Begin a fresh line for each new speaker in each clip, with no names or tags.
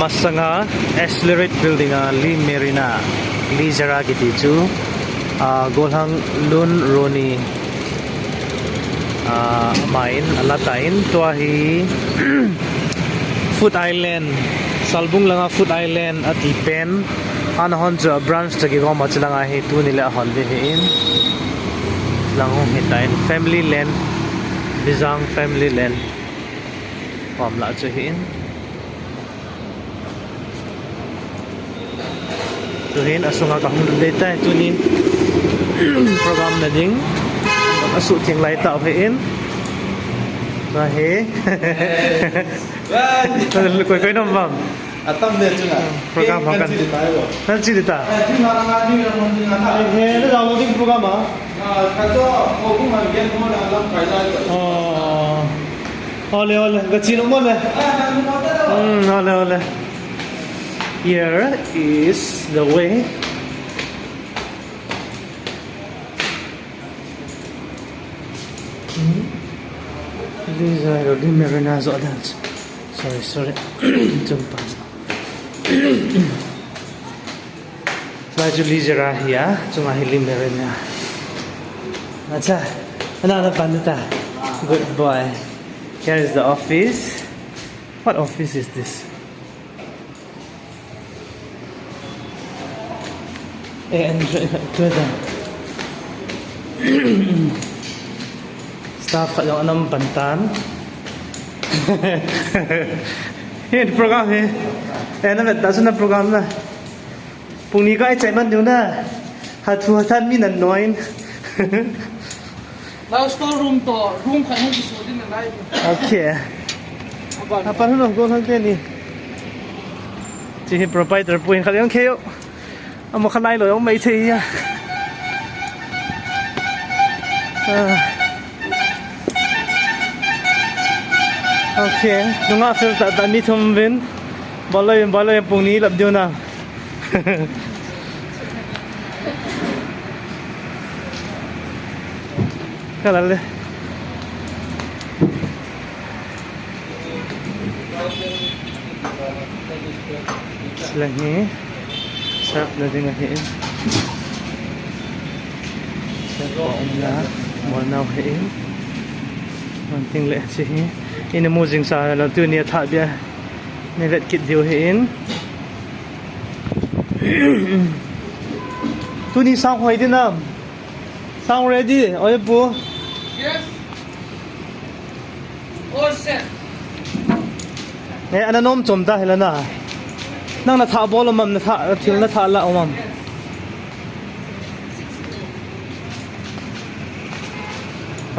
masanga accelerate building li marina li jara giti chu golhang lun roni main alatain to hi Food Island salbung langa Food Island ati pen an hon jo branch tagi go machlanga he tu ni la hon ve in langong hitain family land bizang family land pom la chu hin tu hin asunga ka hung data tu ni program na ding asu thing lai ta he in na he koi koi nom bam
atam de chunga
program kan kan chi dita
tinga nga ni na
he na downloading program
ka cho ko ku ma gen mo na lam kai lai
ole ole ga chi no mo le ole ole here is the way these are the marinas adults sorry jump past baju lizera ya cuma hilim marina acha ana pandita good boy here is the office what office is this and staff ka yung anong pantan yun program na taso na program na pung ni ka ay chayman yun na hatuhatan mi nanoin
now store room to room ka nang gusto din na live
okay apa no go lang din ni si proprietor po yung kalyang kayo ang makalay lo yung may tiya okay nung nga feel tatami tumbin balay yung pong nilap diyo na kalale sila ni sarap na din ngahin sarap pa umla mornaw hain manting le sihi inamuzing sa lang tu niya tabya nilet kit diyo hain tu ni sang hoy din na sang ready oy po
yes all set
ananom chomda helana nang na tha bol mam na tha thil na tha la om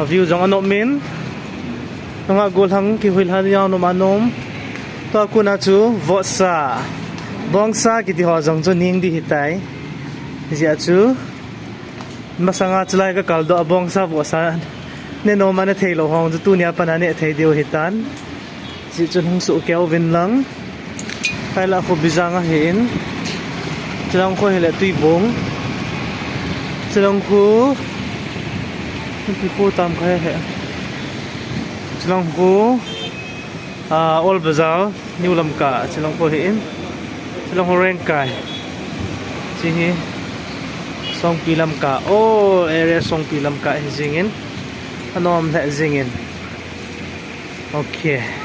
a view jong anom min nga golhang ki huil han yaw no manom to kuna chu vosa bongsa ki ti ho jong chu ning di hitai zia chu masanga chlai ka kaldo bongsa vosa ne no man thelo hong tu nia panane thei deu hitan ji chun hung su kelvin lang khai la kho bizanga hin chlang kho hele tui bong chlang khu pi ko tam khai he chlang khu all bazar new lam ka chlang kho hin chlang ho reng kai chi hi song pi lam ka all area song pi lam ka jingin anom la jingin okay